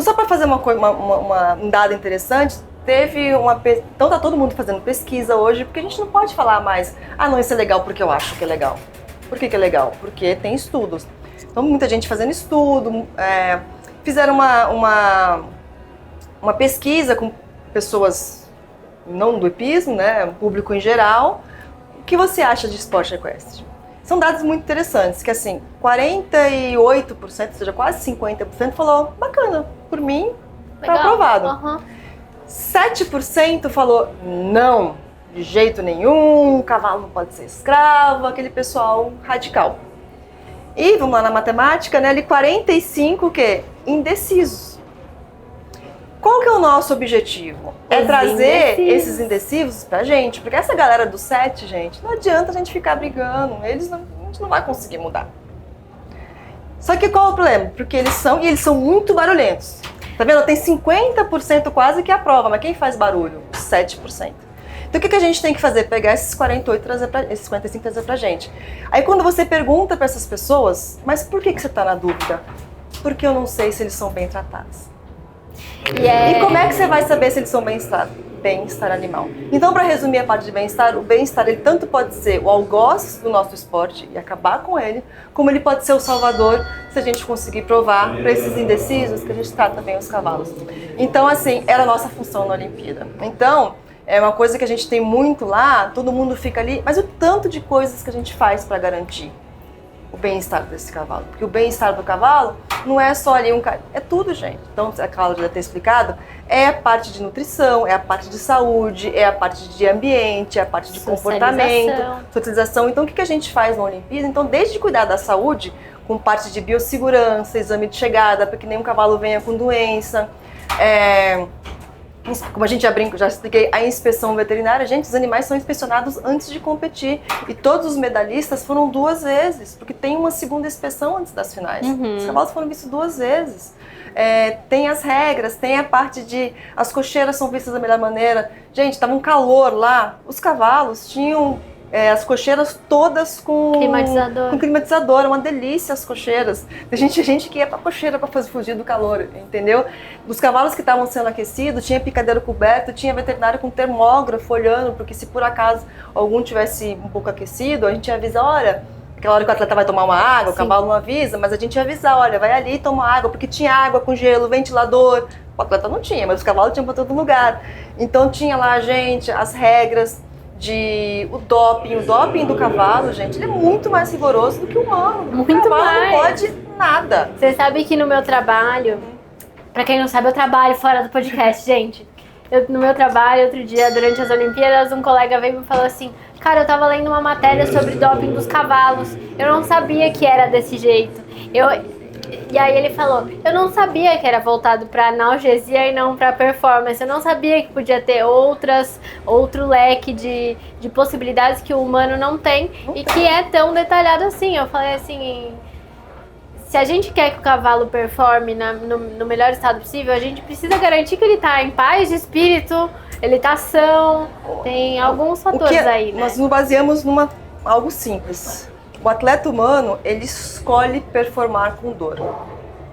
só para fazer um dado interessante, então tá todo mundo fazendo pesquisa hoje, porque a gente não pode falar mais, não, isso é legal porque eu acho que é legal. Por que é legal? Porque tem estudos. Então muita gente fazendo estudo, fizeram uma pesquisa com pessoas não do hipismo, né, público em geral. O que você acha de esporte equestre? São dados muito interessantes, que assim, 48%, ou seja, quase 50% falou, bacana, por mim, tá aprovado. 7% falou, não, de jeito nenhum, o cavalo não pode ser escravo, aquele pessoal radical. E, vamos lá na matemática, né, ali 45%, o quê? Indecisos. Qual que é o nosso objetivo? É trazer esses indecisos pra gente, porque essa galera do 7, gente, não adianta a gente ficar brigando, a gente não vai conseguir mudar. Só que qual é o problema? Porque eles são muito barulhentos. Tá vendo? Tem 50% quase que aprova, mas quem faz barulho? Os 7%. Então o que a gente tem que fazer? Pegar esses 48 e esses 55 e trazer pra gente. Aí quando você pergunta pra essas pessoas, mas por que você tá na dúvida? Porque eu não sei se eles são bem tratados. E como é que você vai saber se eles são bem tratados? bem-estar animal. Então, para resumir a parte de bem-estar, o bem-estar ele tanto pode ser o algoz do nosso esporte e acabar com ele, como ele pode ser o salvador, se a gente conseguir provar para esses indecisos que a gente trata bem os cavalos. Então, assim, era a nossa função na Olimpíada. Então, é uma coisa que a gente tem muito lá, todo mundo fica ali, mas o tanto de coisas que a gente faz para garantir o bem-estar desse cavalo. Porque o bem-estar do cavalo não é só ali é tudo, gente. Então, a Cláudia já ter explicado, é a parte de nutrição, é a parte de saúde, é a parte de ambiente, é a parte de comportamento, socialização. Então, o que a gente faz na Olimpíada? Então, desde cuidar da saúde, com parte de biossegurança, exame de chegada, para que nenhum cavalo venha com doença, como a gente já expliquei, a inspeção veterinária, gente, os animais são inspecionados antes de competir. E todos os medalhistas foram 2 vezes, porque tem uma segunda inspeção antes das finais. Os cavalos foram vistos 2 vezes. Tem as regras, tem a parte de... As cocheiras são vistas da melhor maneira. Gente, estava um calor lá, os cavalos tinham... as cocheiras todas com climatizador, uma delícia as cocheiras. A gente que ia pra cocheira para fazer fugir do calor, entendeu? Os cavalos que estavam sendo aquecidos, tinha picadeiro coberto, tinha veterinário com termógrafo olhando, porque se por acaso algum tivesse um pouco aquecido, a gente ia avisar, olha, aquela hora que o atleta vai tomar uma água, o cavalo não avisa, mas a gente ia avisar, olha, vai ali e toma água, porque tinha água com gelo, ventilador. O atleta não tinha, mas os cavalos tinham para todo lugar. Então tinha lá, gente, as regras o doping do cavalo, gente, ele é muito mais rigoroso do que o humano. Muito o cavalo mais. Não pode nada. Você sabe que no meu trabalho, pra quem não sabe, eu trabalho fora do podcast, gente. No meu trabalho, outro dia, durante as Olimpíadas, um colega veio e me falou assim, cara, eu tava lendo uma matéria sobre doping dos cavalos, eu não sabia que era desse jeito. E aí ele falou, eu não sabia que era voltado para analgesia e não para performance. Eu não sabia que podia ter outro leque de possibilidades que o humano não tem e que é tão detalhado assim. Eu falei assim, se a gente quer que o cavalo performe no melhor estado possível, a gente precisa garantir que ele está em paz de espírito, ele está são, tem alguns fatores aí, né? Nós nos baseamos algo simples. O atleta humano, ele escolhe performar com dor.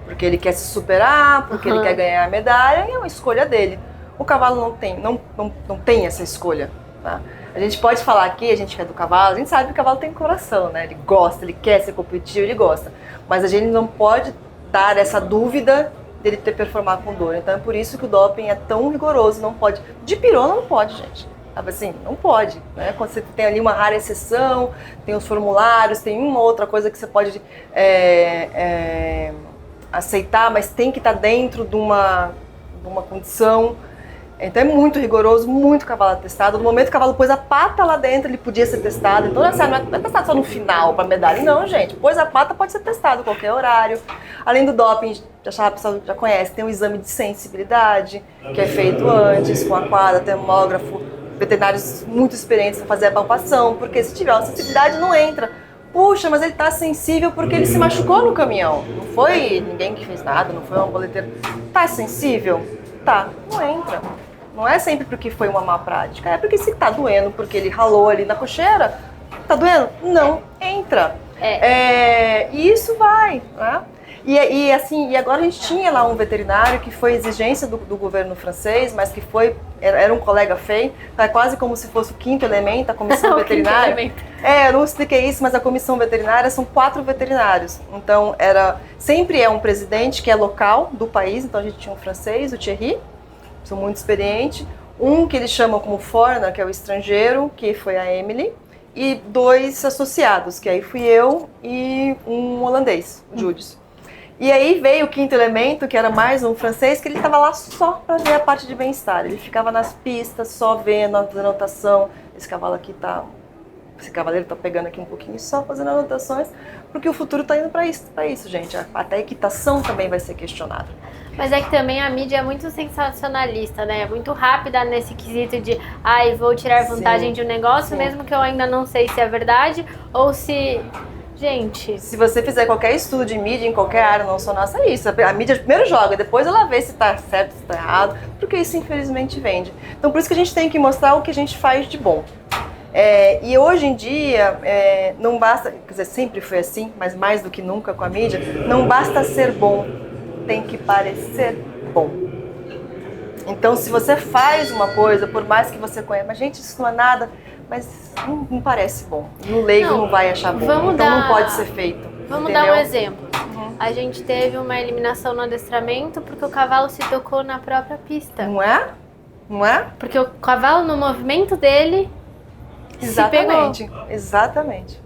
Porque ele quer se superar, porque ele quer ganhar a medalha, e é uma escolha dele. O cavalo não tem essa escolha. Tá? A gente pode falar aqui, a gente que é do cavalo, a gente sabe que o cavalo tem coração, né? Ele gosta, ele quer ser competitivo, ele gosta. Mas a gente não pode dar essa dúvida dele ter performar com dor. Então é por isso que o doping é tão rigoroso, não pode. Dipirona não pode, gente. Assim, não pode, né? Quando você tem ali uma rara exceção, tem os formulários, tem uma outra coisa que você pode aceitar, mas tem que estar dentro de uma condição. Então é muito rigoroso, muito cavalo testado. No momento que o cavalo pôs a pata lá dentro, ele podia ser testado. Então não é testado só no final para medalha, não, gente. Pôs a pata, pode ser testado a qualquer horário. Além do doping, a pessoa já conhece, tem um exame de sensibilidade, que é feito antes, com a quadra, termógrafo, veterinários muito experientes para fazer a palpação, porque se tiver uma sensibilidade não entra. Puxa, mas ele está sensível porque ele se machucou no caminhão. Não foi ninguém que fez nada, não foi uma boleteira. Tá sensível? Tá, não entra. Não é sempre porque foi uma má prática, é porque se tá doendo, porque ele ralou ali na cocheira, tá doendo? Não entra. E isso vai, né? E agora a gente tinha lá um veterinário que foi exigência do governo francês, mas que era um colega feio, tá quase como se fosse o quinto elemento, a comissão veterinária. Eu não expliquei isso, mas a comissão veterinária são 4 veterinários. Então sempre é um presidente que é local do país, então a gente tinha um francês, o Thierry, sou muito experiente, um que eles chamam como foreigner, que é o estrangeiro, que foi a Emily, e 2 associados, que aí fui eu e um holandês, o Júdice. E aí veio o quinto elemento, que era mais um francês, que ele estava lá só para ver a parte de bem-estar. Ele ficava nas pistas, só vendo, fazendo anotação. Esse cavaleiro está pegando aqui um pouquinho, só fazendo anotações, porque o futuro está indo para isso, gente. Até a equitação também vai ser questionada. Mas é que também a mídia é muito sensacionalista, né? É muito rápida nesse quesito de vou tirar vantagem de um negócio, mesmo que eu ainda não sei se é verdade ou se... Gente... Se você fizer qualquer estudo de mídia em qualquer área, não só nossa, é isso. A mídia primeiro joga, depois ela vê se está certo, se está errado, porque isso infelizmente vende. Então por isso que a gente tem que mostrar o que a gente faz de bom. E hoje em dia, não basta, quer dizer, sempre foi assim, mas mais do que nunca com a mídia, não basta ser bom, tem que parecer bom. Então, se você faz uma coisa, por mais que você conheça, mas gente, isso não é nada, mas não parece bom. No leigo não vai achar bom. Então não pode ser feito. Vamos entendeu? dar um exemplo. A gente teve uma eliminação no adestramento porque o cavalo se tocou na própria pista. Não é? Não é? Porque o cavalo, no movimento dele, Exatamente. se pegou. Exatamente.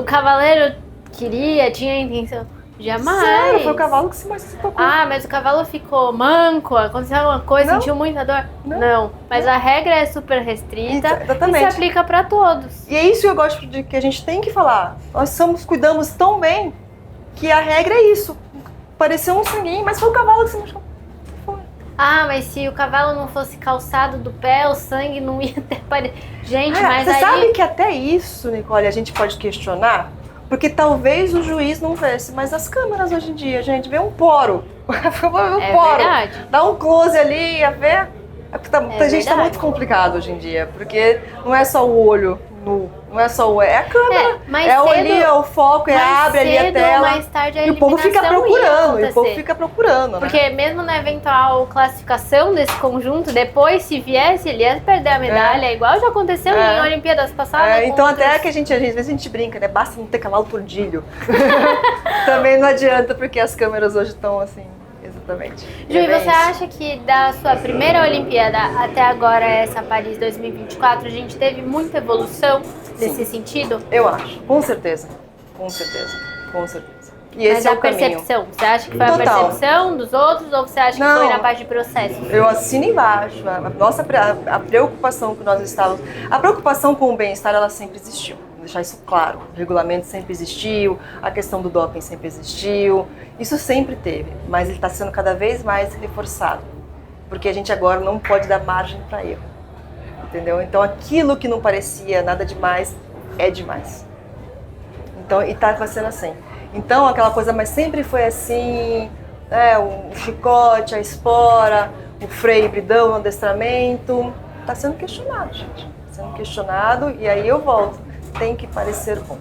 O cavaleiro tinha a intenção. Jamais. Sério, foi o cavalo que se tocou. Ah, mas o cavalo ficou manco, aconteceu alguma coisa, sentiu muita dor? Não. Mas a regra é super restrita e se aplica para todos. E é isso que eu gosto de que a gente tem que falar. Nós cuidamos tão bem que a regra é isso. Pareceu um sanguinho, mas foi o cavalo que se machucou. Ah, mas se o cavalo não fosse calçado do pé, o sangue não ia ter aparecido. Gente, mas você aí... sabe que até isso, Nicole, a gente pode questionar? Porque talvez o juiz não vesse, mas as câmeras hoje em dia, gente, vê um poro. Verdade. Dá um close ali, ia ver. A gente tá muito complicado hoje em dia, porque não é só o olho nu, não é só o olho, é a câmera. Ali, o foco, abre ali a tela. Mais tarde a e o povo fica procurando, Porque né? mesmo na eventual classificação desse conjunto, depois se viesse, ele ia perder a medalha, igual já aconteceu em Olimpíadas passadas. Então até que às vezes a gente brinca, né? Basta não ter cavalo por dílio. Também não adianta, porque as câmeras hoje estão assim. Exatamente. Ju, e você acha que da sua primeira Olimpíada até agora, essa Paris 2024, a gente teve muita evolução nesse sentido? Eu acho, com certeza. E esse é o caminho. Percepção, você acha que foi a percepção dos outros ou você acha que foi na parte de processo? Eu assino embaixo. A preocupação que nós estávamos... A preocupação com o bem-estar, ela sempre existiu. Vou deixar isso claro. O regulamento sempre existiu, a questão do doping sempre existiu. Isso sempre teve, mas ele está sendo cada vez mais reforçado. Porque a gente agora não pode dar margem para erro. Entendeu? Então aquilo que não parecia nada demais, é demais. Então, e tá sendo assim. Então aquela coisa, mas sempre foi assim, o chicote, a espora, o freio hibridão no adestramento, tá sendo questionado, gente. Tá sendo questionado e aí eu volto. Tem que parecer bom.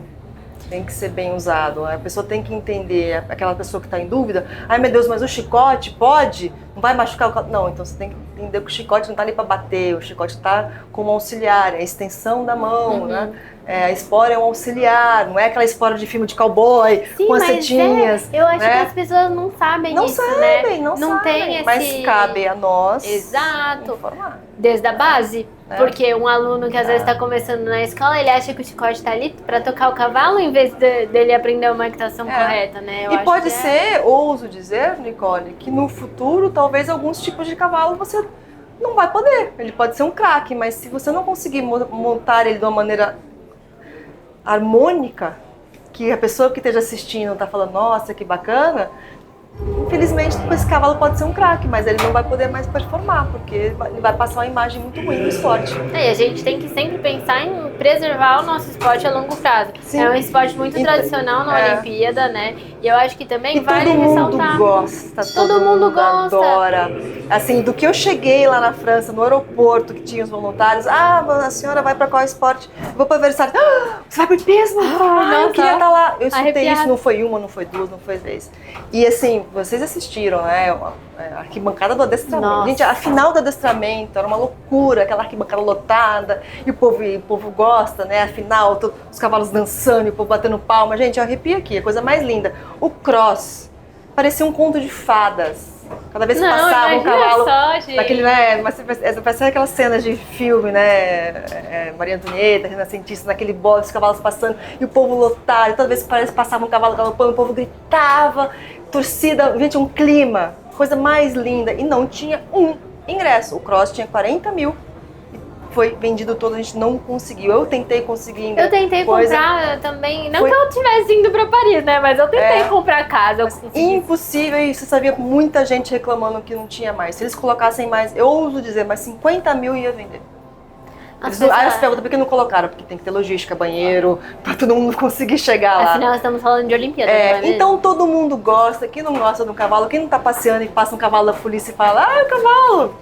Tem que ser bem usado. A pessoa tem que entender, aquela pessoa que está em dúvida, ai meu Deus, mas o chicote pode? Não vai machucar o... Não, então você tem que entender que o chicote não está ali para bater, o chicote está como auxiliar, é a extensão da mão, né? A espora é um auxiliar, não é aquela espora de filme de cowboy, com as setinhas. Eu acho que as pessoas não sabem isso, né? Não sabem, tem esse... Mas cabe a nós informar. Desde a base. Porque um aluno que às vezes está começando na escola, ele acha que o chicote está ali para tocar o cavalo em vez dele aprender uma equitação correta, né? E pode ser, ouso dizer, Nicole, que no futuro talvez alguns tipos de cavalo você não vai poder. Ele pode ser um craque, mas se você não conseguir montar ele de uma maneira harmônica, que a pessoa que esteja assistindo está falando, nossa, que bacana, infelizmente esse cavalo pode ser um craque, mas ele não vai poder mais performar, porque ele vai passar uma imagem muito ruim do esporte. E a gente tem que sempre pensar em preservar o nosso esporte a longo prazo. Sim. É um esporte muito tradicional na Olimpíada, né? E eu acho que também vale ressaltar. Todo mundo gosta, adora. Assim, do que eu cheguei lá na França, no aeroporto, que tinha os voluntários, a senhora vai para qual esporte? Eu vou para Versalhes. Você vai para hipismo? Eu queria estar lá. Eu escutei isso, não foi uma, não foi duas, não foi três. E assim, vocês assistiram, né? A arquibancada do adestramento. Nossa. Gente, a final do adestramento era uma loucura, aquela arquibancada lotada, e o povo gosta, né? Afinal, os cavalos dançando, e o povo batendo palma. Gente, eu arrepio aqui, a coisa mais linda. O cross parecia um conto de fadas. Cada vez que passava um cavalo, daquele, né? Parece aquelas cenas de filme, né? Maria Antonieta, renascentista, naquele bode, os cavalos passando, e o povo lotado. Toda vez que passava um cavalo galopando, o povo gritava, torcida, gente, um clima, coisa mais linda. E não tinha um ingresso. O cross tinha 40 mil. Foi vendido todo, a gente não conseguiu. Eu tentei conseguir ingresso. Eu tentei comprar também, não que eu tivesse indo pra Paris, né? Mas eu tentei comprar casa. Impossível, e você sabia muita gente reclamando que não tinha mais. Se eles colocassem mais, eu ouso dizer, mas 50 mil ia vender. Aí você pergunta por que não colocaram, porque tem que ter logística, banheiro, pra todo mundo conseguir chegar lá. Afinal, estamos falando de Olimpíada, não é mesmo? Então todo mundo gosta, quem não gosta do cavalo, quem não tá passeando e passa um cavalo da polícia e fala, o cavalo!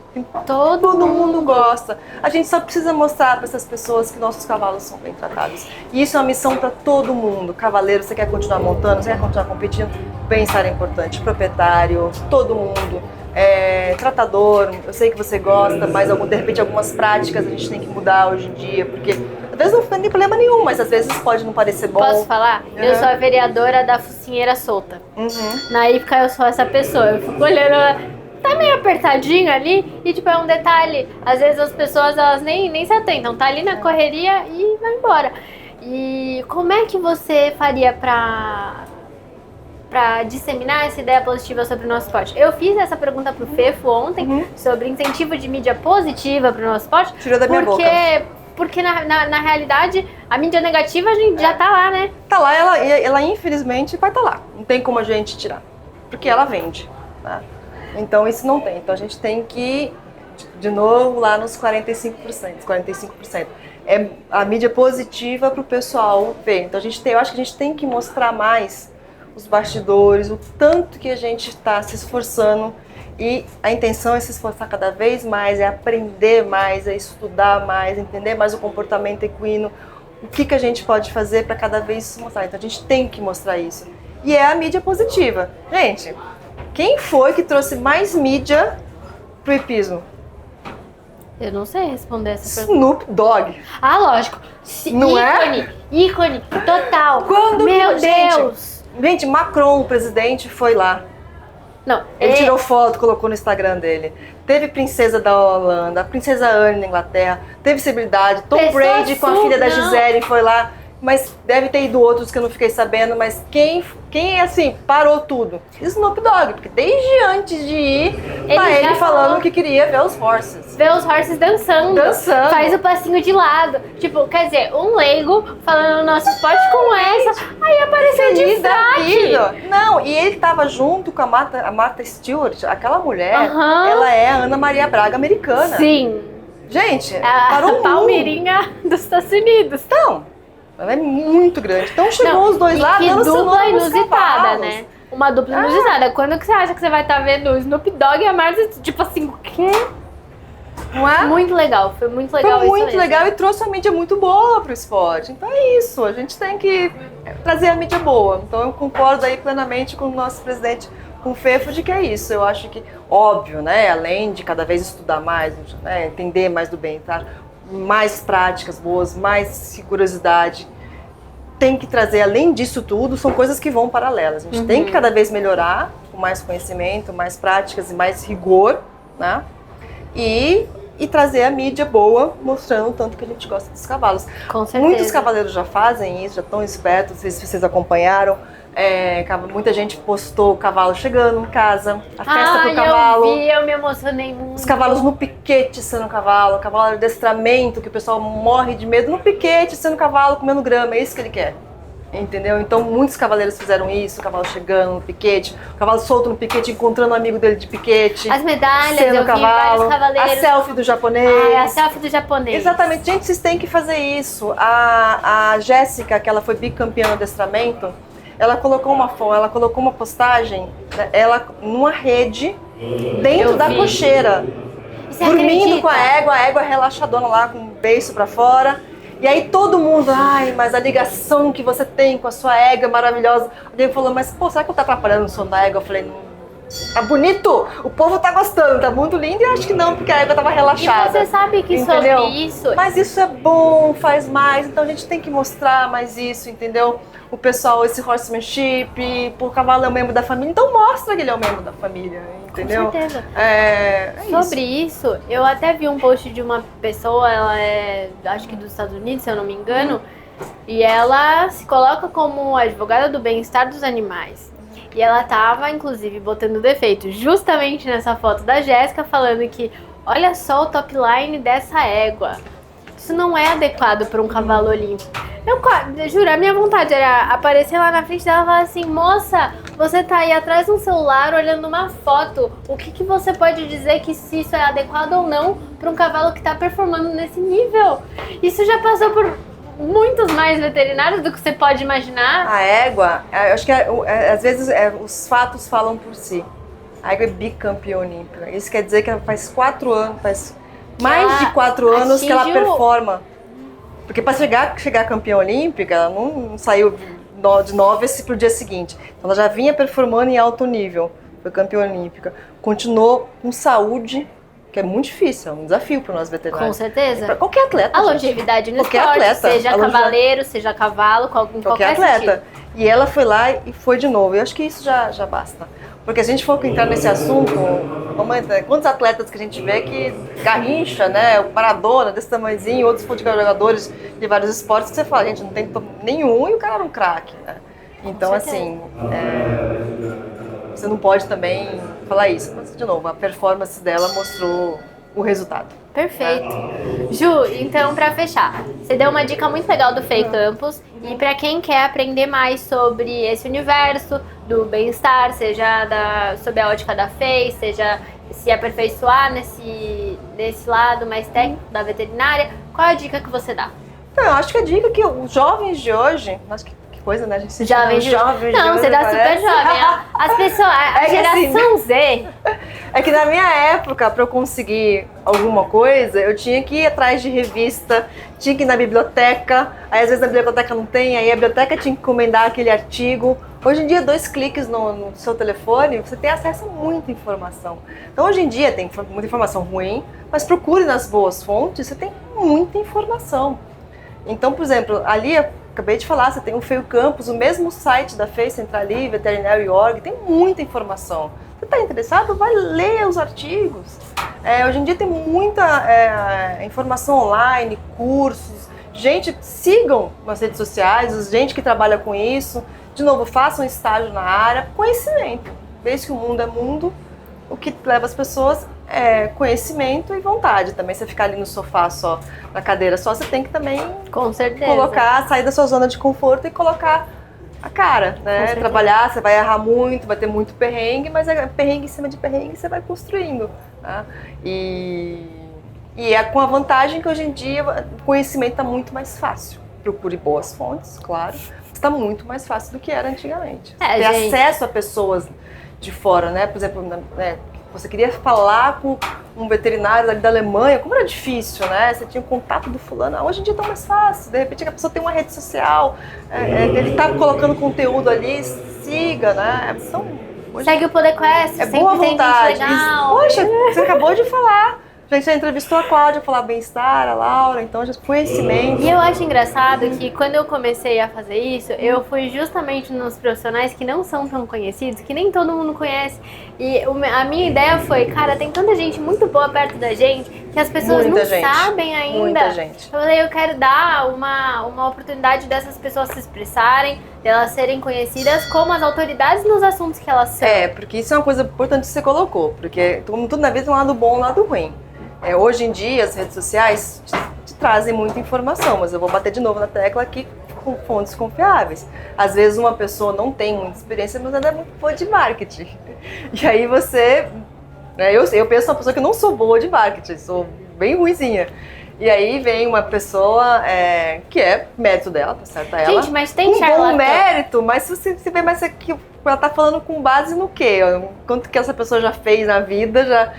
Todo mundo gosta. A gente só precisa mostrar para essas pessoas que nossos cavalos são bem tratados. E isso é uma missão para todo mundo. Cavaleiro, você quer continuar montando, você quer continuar competindo, bem-estar é importante. Proprietário, todo mundo. tratador, eu sei que você gosta, mas de repente algumas práticas a gente tem que mudar hoje em dia, porque às vezes não tem problema nenhum, mas às vezes pode não parecer bom. Posso falar? Eu sou a vereadora da focinheira solta. Na época eu sou essa pessoa, eu fico olhando, ela tá meio apertadinho ali e tipo, é um detalhe. Às vezes as pessoas elas nem se atentam, tá ali na correria e vai embora. E como é que você faria pra disseminar essa ideia positiva sobre o nosso esporte? Eu fiz essa pergunta pro Fefo ontem sobre incentivo de mídia positiva pro nosso esporte. Tirou da minha boca. Porque na realidade a mídia negativa a gente já tá lá, né? Tá lá, ela infelizmente vai estar lá. Não tem como a gente tirar, porque ela vende, tá? Então isso não tem. Então a gente tem que ir de novo lá nos 45%. 45%. É a mídia positiva para o pessoal ver. Então eu acho que a gente tem que mostrar mais os bastidores, o tanto que a gente está se esforçando, e a intenção é se esforçar cada vez mais, é aprender mais, é estudar mais, entender mais o comportamento equino, o que a gente pode fazer para cada vez se mostrar. Então a gente tem que mostrar isso. E é a mídia positiva. Gente, quem foi que trouxe mais mídia pro hipismo? Eu não sei responder essa pergunta. Snoop Dogg. Ah, lógico. Não Ícone, total. Meu Deus. Gente, Macron, o presidente, foi lá. Não, ele tirou foto, colocou no Instagram dele. Teve princesa da Holanda, a princesa Anne na Inglaterra, teve celebridade, Tom Brady com a filha da Gisele foi lá. Mas deve ter ido outros que eu não fiquei sabendo, mas quem assim, parou tudo? Snoop Dogg, porque desde antes de ir, tá ele falando que queria ver os horses. Ver os horses dançando. Faz o passinho de lado. Tipo, quer dizer, um leigo falando nosso esporte com essa, aí apareceu de fraque. Não, e ele tava junto com a Martha Stewart, aquela mulher, ela é a Ana Maria Braga americana. Sim. Gente, parou a Palmeirinha dos Estados Unidos. Então, ela é muito grande. Então chegou os dois lá, dando dupla inusitada, né? Uma dupla inusitada. Quando que você acha que você vai estar vendo o Snoop Dogg e a Martha, tipo assim, o quê? Não é? Muito legal, foi muito legal. Foi muito legal e trouxe uma mídia muito boa pro esporte. Então é isso, a gente tem que trazer a mídia boa. Então eu concordo aí plenamente com o nosso presidente, com o Fefo, de que é isso. Eu acho que, óbvio, né, além de cada vez estudar mais, né, entender mais do bem-estar, mais práticas boas, mais curiosidade, tem que trazer, além disso tudo, são coisas que vão paralelas. A gente tem que cada vez melhorar, com mais conhecimento, mais práticas e mais rigor, né? E trazer a mídia boa, mostrando o tanto que a gente gosta dos cavalos. Com certeza. Muitos cavaleiros já fazem isso, já estão espertos, não sei se vocês acompanharam. Muita gente postou o cavalo chegando em casa, a festa pro cavalo. Eu me emocionei muito. Os cavalos no piquete sendo cavalo de adestramento, que o pessoal morre de medo, no piquete sendo cavalo, comendo grama, é isso que ele quer. Entendeu? Então muitos cavaleiros fizeram isso, o cavalo chegando no piquete, o cavalo solto no piquete, encontrando um amigo dele de piquete. As medalhas, sendo eu vi vários cavaleiros. A selfie do japonês. A selfie do japonês. Exatamente, gente, vocês têm que fazer isso. A Jéssica, que ela foi bicampeã no adestramento, ela colocou uma postagem, ela numa rede dentro da cocheira, dormindo com a égua relaxadona lá, com o beiço pra fora. E aí todo mundo, mas a ligação que você tem com a sua égua é maravilhosa. Alguém falou, mas pô, será que eu tô atrapalhando o som da égua? Eu falei, tá bonito, o povo tá gostando, tá muito lindo, e acho que não, porque a égua tava relaxada. E você sabe que entendeu? Sobre isso... Mas isso é bom, faz mais, então a gente tem que mostrar mais isso, entendeu? O pessoal, esse horsemanship, o cavalo é um membro da família, então mostra que ele é um membro da família, entendeu? Com certeza. Sobre isso, eu até vi um post de uma pessoa, ela é, acho que dos Estados Unidos, se eu não me engano, e ela se coloca como advogada do bem-estar dos animais. E ela tava, inclusive, botando defeito justamente nessa foto da Jéssica, falando que, olha só o top line dessa égua. Isso não é adequado para um cavalo olímpico. Eu juro, a minha vontade era aparecer lá na frente dela e falar assim, moça, você tá aí atrás de um celular olhando uma foto. O que você pode dizer que se isso é adequado ou não para um cavalo que tá performando nesse nível? Isso já passou por muitos mais veterinários do que você pode imaginar. A égua, eu acho que às vezes os fatos falam por si. A égua é bicampeã olímpica. Isso quer dizer que ela faz 4 anos, faz mais de 4 anos que ela performa. Porque para chegar campeã olímpica, ela não saiu de Novice pro dia seguinte. Então ela já vinha performando em alto nível. foi campeã olímpica, continuou com saúde, que é muito difícil, é um desafio para nós veterinários. Com certeza. Para qualquer atleta. A longevidade no qualquer esporte, atleta. seja cavaleiro, seja cavalo, em qualquer atleta. sentido. E ela foi lá e foi de novo. Eu acho que isso já basta. Porque se a gente for entrar nesse assunto, quantos atletas que a gente vê que Garrincha, né, o Maradona desse tamanhozinho, outros jogadores de vários esportes, que você fala, gente, não tem nenhum e o cara era um craque, né? Então, assim, você não pode também falar isso. Mas, de novo, a performance dela mostrou o resultado. Perfeito. Ju, então pra fechar, você deu uma dica muito legal do Fê Campos, e pra quem quer aprender mais sobre esse universo do bem-estar, seja sob a ótica da Fê, seja se aperfeiçoar nesse lado mais técnico da veterinária, qual é a dica que você dá? Então, eu acho que a dica é que os jovens de hoje, acho que coisa, né? A gente se jovens de não, você dá super jovem. As pessoas, a geração assim, Z. É que na minha época, para eu conseguir alguma coisa, eu tinha que ir atrás de revista, tinha que ir na biblioteca, aí às vezes na biblioteca não tem, aí a biblioteca tinha que encomendar aquele artigo. Hoje em dia, 2 cliques no seu telefone, você tem acesso a muita informação. Então hoje em dia tem muita informação ruim, mas procure nas boas fontes, você tem muita informação. Então, por exemplo, ali acabei de falar, você tem o Fê Campos, o mesmo site da Fê, Centrali, Veterinary.org, tem muita informação. Você está interessado? Vai ler os artigos. Hoje em dia tem muita informação online, cursos. Gente, sigam nas redes sociais, gente que trabalha com isso. De novo, façam estágio na área, conhecimento. Desde que o mundo é mundo, o que leva as pessoas é conhecimento e vontade. Também você ficar ali no sofá só, na cadeira só, você tem que também com certeza sair da sua zona de conforto e colocar a cara, né? Trabalhar, você vai errar muito, vai ter muito perrengue, mas é perrengue em cima de perrengue, você vai construindo, tá? E é com a vantagem que hoje em dia o conhecimento está muito mais fácil. Procure boas fontes, claro, está muito mais fácil do que era antigamente. Ter acesso a pessoas de fora, né? Por exemplo, você queria falar com um veterinário ali da Alemanha, como era difícil, né? Você tinha o contato do fulano. Hoje em dia tá mais fácil. De repente a pessoa tem uma rede social, ele tá colocando conteúdo ali, siga, né? Segue o Poderquest, sempre boa tem vontade. gente legal. Poxa, você acabou de falar. A gente já entrevistou a Cláudia, falar bem-estar, a Laura, então já conhecimento. E eu acho engraçado que quando eu comecei a fazer isso, eu fui justamente nos profissionais que não são tão conhecidos, que nem todo mundo conhece. E a minha ideia foi, cara, tem tanta gente muito boa perto da gente que as pessoas não sabem ainda. Muita gente. Eu falei, eu quero dar uma oportunidade dessas pessoas se expressarem, delas serem conhecidas como as autoridades nos assuntos que elas são. Porque isso é uma coisa importante que você colocou, porque tudo na vida tem um lado bom e um lado ruim. Hoje em dia, as redes sociais te trazem muita informação, mas eu vou bater de novo na tecla aqui com fontes confiáveis. Às vezes uma pessoa não tem muita experiência, mas ela é muito boa de marketing. E aí você... Eu penso uma pessoa que não sou boa de marketing, sou bem ruinzinha. E aí vem uma pessoa que é mérito dela, tá certo? Ela, gente, mas tem bom mérito, mas se você vê mais aqui, ela tá falando com base no quê? Quanto que essa pessoa já fez na vida,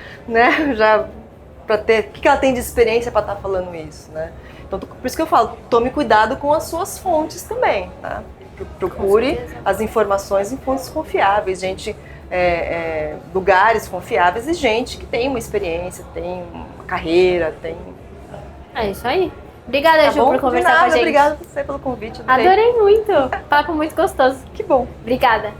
o que ela tem de experiência para estar falando isso, né? Então, por isso que eu falo, tome cuidado com as suas fontes também, tá? Procure as informações em fontes confiáveis, lugares confiáveis e gente que tem uma experiência, tem uma carreira, tem... É isso aí. Obrigada, Ju, por conversar com a gente. Obrigada a você pelo convite. Adorei muito. Papo muito gostoso. Que bom. Obrigada.